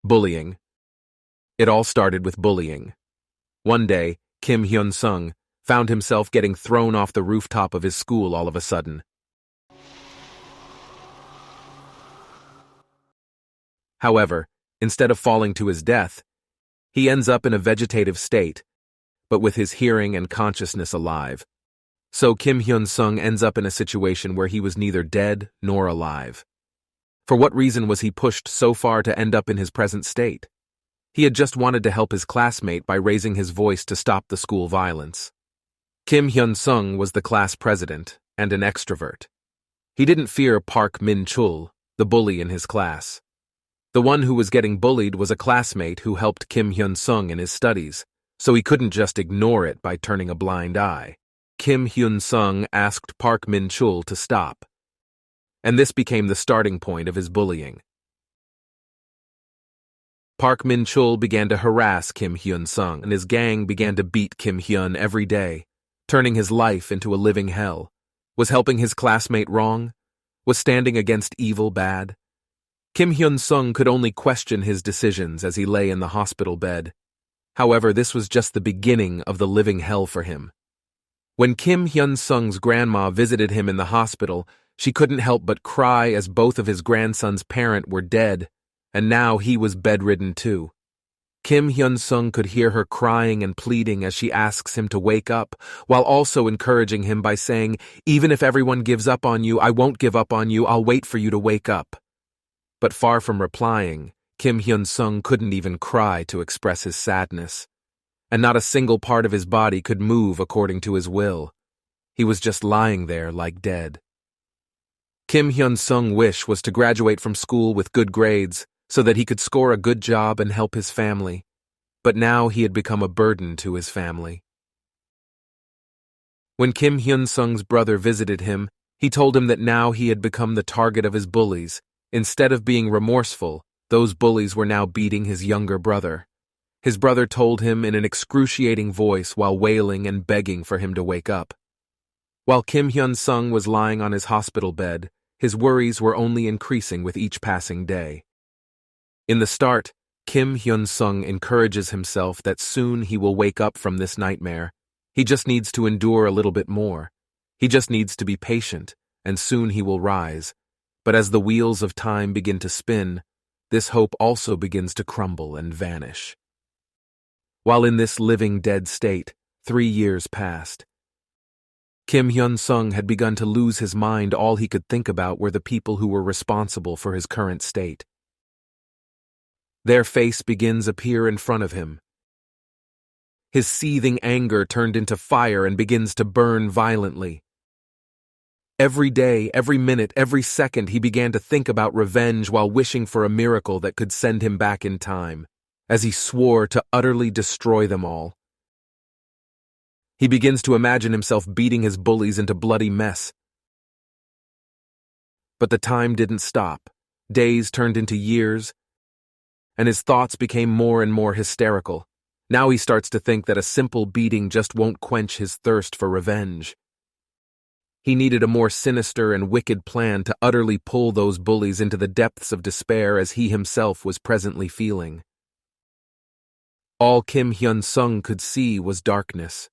Bullying. It all started with bullying. One day, Kim Hyun-sung found himself getting thrown off the rooftop of his school all of a sudden. However, instead of falling to his death, he ends up in a vegetative state, but with his hearing and consciousness alive. So Kim Hyun-sung ends up in a situation where he was neither dead nor alive. For what reason was he pushed so far to end up in his present state? He had just wanted to help his classmate by raising his voice to stop the school violence. Kim Hyun-sung was the class president and an extrovert. He didn't fear Park Min-Chul, the bully in his class. The one who was getting bullied was a classmate who helped Kim Hyun-sung in his studies, so he couldn't just ignore it by turning a blind eye. Kim Hyun-sung asked Park Min-chul to stop, and this became the starting point of his bullying. Park Min-chul began to harass Kim Hyun-sung, and his gang began to beat Kim Hyun every day, turning his life into a living hell. Was helping his classmate wrong? Was standing against evil bad? Kim Hyun-sung could only question his decisions as he lay in the hospital bed. However, this was just the beginning of the living hell for him. When Kim Hyun-sung's grandma visited him in the hospital, she couldn't help but cry as both of his grandson's parents were dead, and now he was bedridden too. Kim Hyun-sung could hear her crying and pleading as she asks him to wake up, while also encouraging him by saying, "Even if everyone gives up on you, I won't give up on you, I'll wait for you to wake up." But far from replying, Kim Hyun-sung couldn't even cry to express his sadness, and not a single part of his body could move according to his will. He was just lying there like dead. Kim Hyun-sung's wish was to graduate from school with good grades so that he could score a good job and help his family, but now he had become a burden to his family. When Kim Hyun-sung's brother visited him, he told him that now he had become the target of his bullies. Instead of being remorseful, those bullies were now beating his younger brother. His brother told him in an excruciating voice while wailing and begging for him to wake up. While Kim Hyun-sung was lying on his hospital bed, his worries were only increasing with each passing day. In the start, Kim Hyun-sung encourages himself that soon he will wake up from this nightmare. He just needs to endure a little bit more. He just needs to be patient, and soon he will rise. But as the wheels of time begin to spin, this hope also begins to crumble and vanish. While in this living dead state, 3 years passed. Kim Hyun-sung had begun to lose his mind. All he could think about were the people who were responsible for his current state. Their face begins to appear in front of him. His seething anger turned into fire and begins to burn violently. Every day, every minute, every second, he began to think about revenge while wishing for a miracle that could send him back in time, as he swore to utterly destroy them all. He begins to imagine himself beating his bullies into bloody mess. But the time didn't stop. Days turned into years, and his thoughts became more and more hysterical. Now he starts to think that a simple beating just won't quench his thirst for revenge. He needed a more sinister and wicked plan to utterly pull those bullies into the depths of despair as he himself was presently feeling. All Kim Hyun-sung could see was darkness.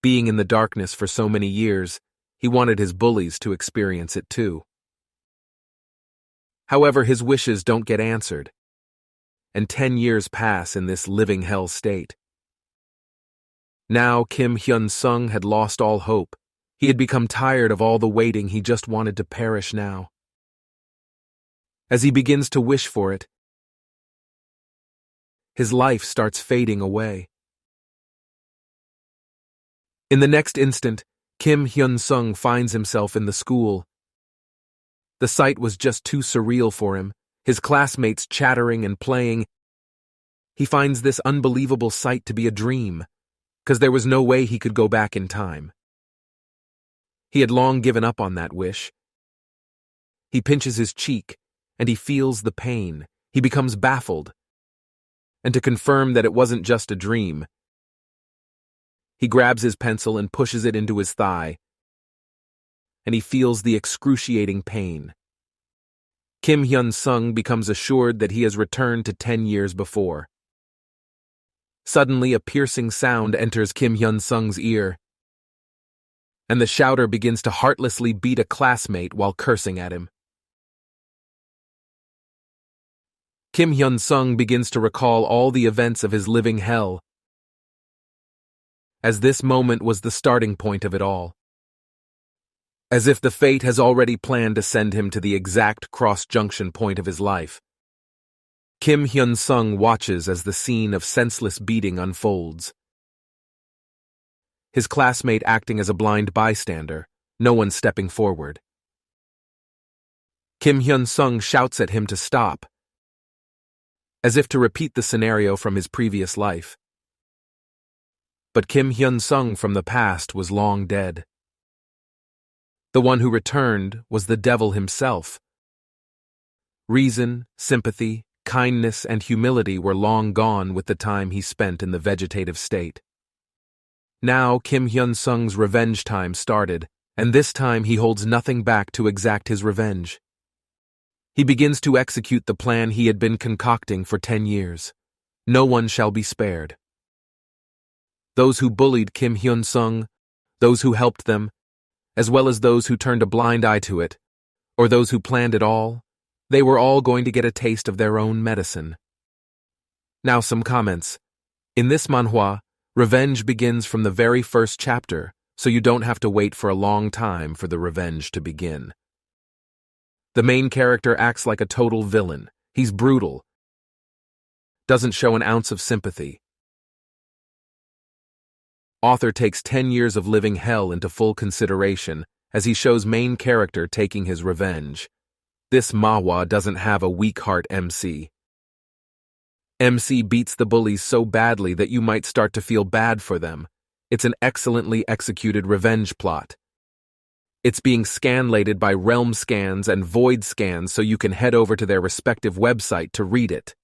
Being in the darkness for so many years, he wanted his bullies to experience it too. However, his wishes don't get answered, and 10 years pass in this living hell state. Now Kim Hyun-sung had lost all hope. He had become tired of all the waiting. He just wanted to perish now. As he begins to wish for it, his life starts fading away. In the next instant, Kim Hyun-sung finds himself in the school. The sight was just too surreal for him, his classmates chattering and playing. He finds this unbelievable sight to be a dream, because there was no way he could go back in time. He had long given up on that wish. He pinches his cheek, and he feels the pain. He becomes baffled. And to confirm that it wasn't just a dream, he grabs his pencil and pushes it into his thigh, and he feels the excruciating pain. Kim Hyun-sung becomes assured that he has returned to 10 years before. Suddenly, a piercing sound enters Kim Hyun-sung's ear, and the shouter begins to heartlessly beat a classmate while cursing at him. Kim Hyun-sung begins to recall all the events of his living hell, as this moment was the starting point of it all. As if the fate has already planned to send him to the exact cross-junction point of his life. Kim Hyun-sung watches as the scene of senseless beating unfolds. His classmate acting as a blind bystander, no one stepping forward. Kim Hyun-sung shouts at him to stop, as if to repeat the scenario from his previous life. But Kim Hyun-sung from the past was long dead. The one who returned was the devil himself. Reason, sympathy, kindness, and humility were long gone with the time he spent in the vegetative state. Now Kim Hyun-sung's revenge time started, and this time he holds nothing back to exact his revenge. He begins to execute the plan he had been concocting for 10 years. No one shall be spared. Those who bullied Kim Hyun-sung, those who helped them, as well as those who turned a blind eye to it, or those who planned it all, they were all going to get a taste of their own medicine. Now some comments. In this manhwa, revenge begins from the very first chapter, so you don't have to wait for a long time for the revenge to begin. The main character acts like a total villain. He's brutal, doesn't show an ounce of sympathy. Author takes 10 years of living hell into full consideration as he shows main character taking his revenge. This manhwa doesn't have a weak heart MC. MC beats the bullies so badly that you might start to feel bad for them. It's an excellently executed revenge plot. It's being scanlated by Realm Scans and Void Scans, so you can head over to their respective website to read it.